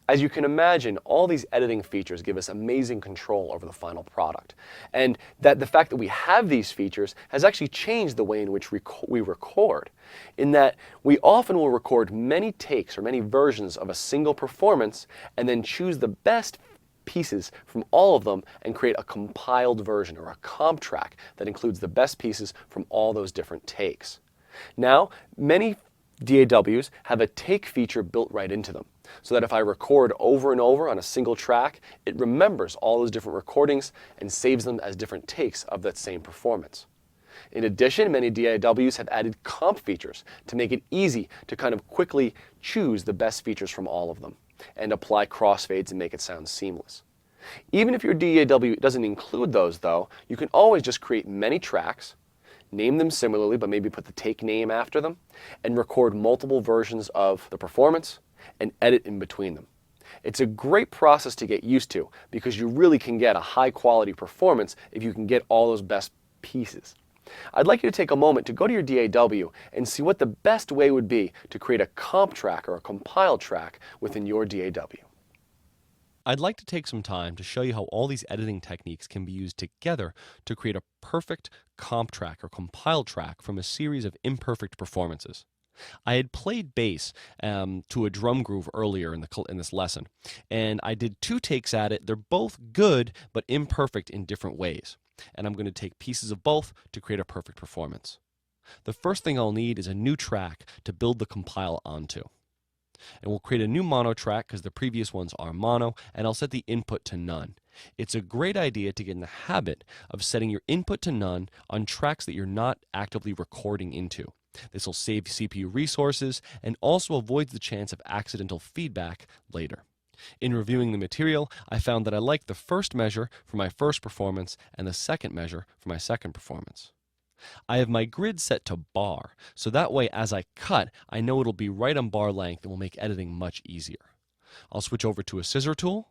As you can imagine, all these editing features give us amazing control over the final product. And that the fact that we have these features has actually changed the way in which we record, in that we often will record many takes or many versions of a single performance and then choose the best pieces from all of them and create a compiled version or a comp track that includes the best pieces from all those different takes. Now, many DAWs have a take feature built right into them, so that if I record over and over on a single track, it remembers all those different recordings and saves them as different takes of that same performance. In addition, many DAWs have added comp features to make it easy to kind of quickly choose the best features from all of them and apply crossfades and make it sound seamless. Even if your DAW doesn't include those, though, you can always just create many tracks, name them similarly, but maybe put the take name after them, and record multiple versions of the performance and edit in between them. It's a great process to get used to because you really can get a high quality performance if you can get all those best pieces. I'd like you to take a moment to go to your DAW and see what the best way would be to create a comp track or a compiled track within your DAW. I'd like to take some time to show you how all these editing techniques can be used together to create a perfect comp track or compiled track from a series of imperfect performances. I had played bass to a drum groove earlier in this lesson, and I did 2 takes at it. They're both good, but imperfect in different ways. And I'm going to take pieces of both to create a perfect performance. The first thing I'll need is a new track to build the compile onto. And we'll create a new mono track because the previous ones are mono, and I'll set the input to none. It's a great idea to get in the habit of setting your input to none on tracks that you're not actively recording into. This will save CPU resources and also avoids the chance of accidental feedback later. In reviewing the material, I found that I liked the first measure for my first performance and the second measure for my second performance. I have my grid set to bar, so that way as I cut, I know it'll be right on bar length and will make editing much easier. I'll switch over to a scissor tool,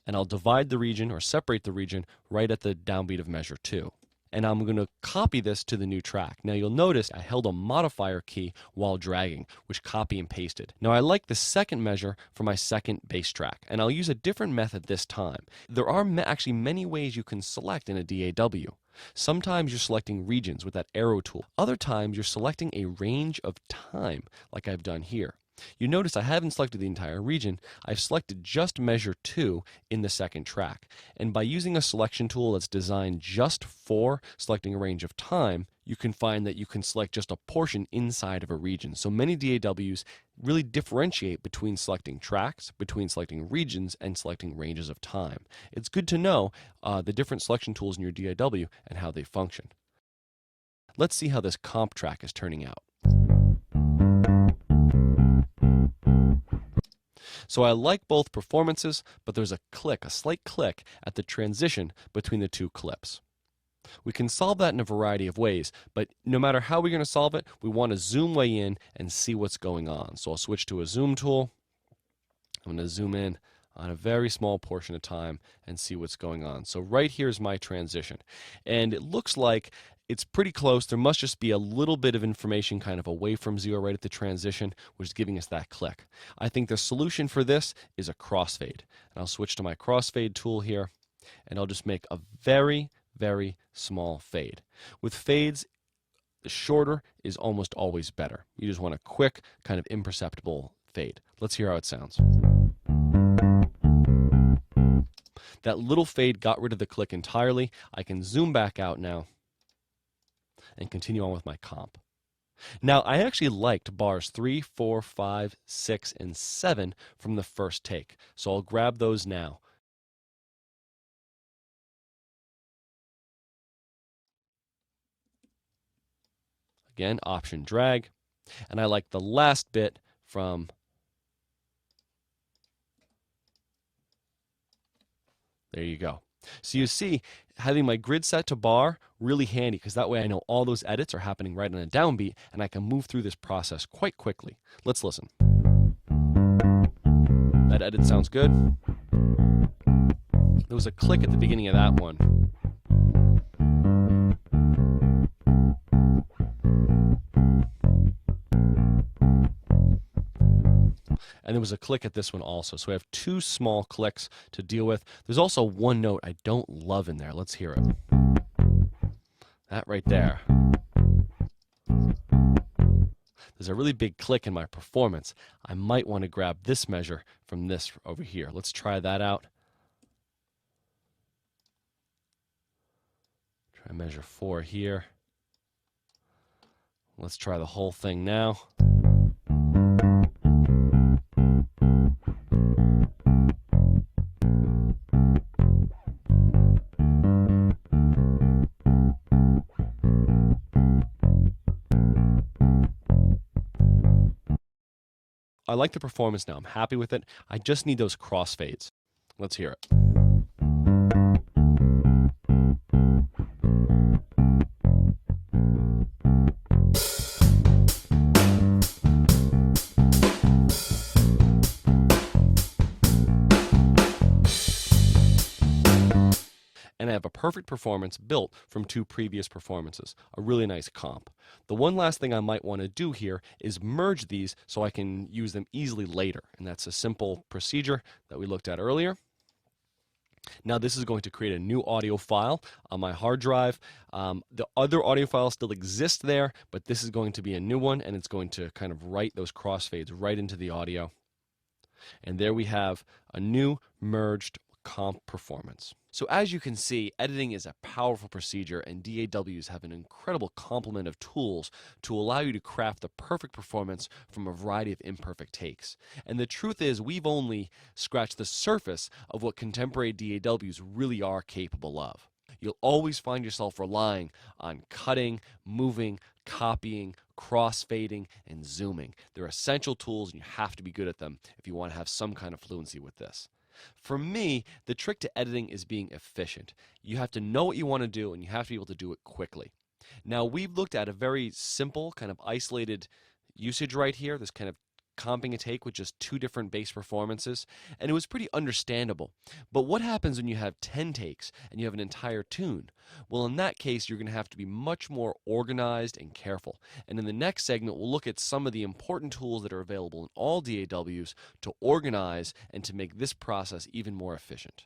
and I'll divide the region or separate the region right at the downbeat of measure 2. And I'm going to copy this to the new track. Now you'll notice I held a modifier key while dragging, which copy and pasted. Now I like the second measure for my second bass track, and I'll use a different method this time. There are actually many ways you can select in a DAW. Sometimes you're selecting regions with that arrow tool. Other times you're selecting a range of time, like I've done here. You notice I haven't selected the entire region. I've selected just measure 2 in the second track. And by using a selection tool that's designed just for selecting a range of time, you can find that you can select just a portion inside of a region. So many DAWs really differentiate between selecting tracks, between selecting regions, and selecting ranges of time. It's good to know the different selection tools in your DAW and how they function. Let's see how this comp track is turning out. So I like both performances, but there's a slight click at the transition between the 2 clips. We can solve that in a variety of ways, but no matter how we're going to solve it, we want to zoom way in and see what's going on. So I'll switch to a zoom tool. I'm going to zoom in on a very small portion of time and see what's going on. So right here is my transition, and it looks like it's pretty close. There must just be a little bit of information kind of away from 0 right at the transition, which is giving us that click. I think the solution for this is a crossfade. And I'll switch to my crossfade tool here, and I'll just make a very, very small fade. With fades, the shorter is almost always better. You just want a quick, kind of imperceptible fade. Let's hear how it sounds. That little fade got rid of the click entirely. I can zoom back out now and continue on with my comp. Now, I actually liked bars 3, 4, 5, 6, and 7 from the first take, so I'll grab those now. Again, Option drag, and I like the last bit from there you go. So you see, having my grid set to bar, really handy, because that way I know all those edits are happening right on a downbeat, and I can move through this process quite quickly. Let's listen. That edit sounds good. There was a click at the beginning of that one. And there was a click at this one also. So we have 2 small clicks to deal with. There's also one note I don't love in there. Let's hear it. That right there. There's a really big click in my performance. I might want to grab this measure from this over here. Let's try that out. Try measure 4 here. Let's try the whole thing now. I like the performance now. I'm happy with it. I just need those crossfades. Let's hear it. And I have a perfect performance built from 2 previous performances, a really nice comp. The one last thing I might want to do here is merge these so I can use them easily later, and that's a simple procedure that we looked at earlier. Now this is going to create a new audio file on my hard drive. The other audio files still exist there, but this is going to be a new one, and it's going to kind of write those crossfades right into the audio. And there we have a new merged comp performance. So as you can see, editing is a powerful procedure, and DAWs have an incredible complement of tools to allow you to craft the perfect performance from a variety of imperfect takes. And the truth is, we've only scratched the surface of what contemporary DAWs really are capable of. You'll always find yourself relying on cutting, moving, copying, crossfading, and zooming. They're essential tools, and you have to be good at them if you want to have some kind of fluency with this. For me, the trick to editing is being efficient. You have to know what you want to do, and you have to be able to do it quickly. Now, we've looked at a very simple, kind of isolated usage right here, this kind of comping a take with just 2 different bass performances, and it was pretty understandable. But what happens when you have 10 takes and you have an entire tune? Well, in that case, you're going to have to be much more organized and careful. And in the next segment, we'll look at some of the important tools that are available in all DAWs to organize and to make this process even more efficient.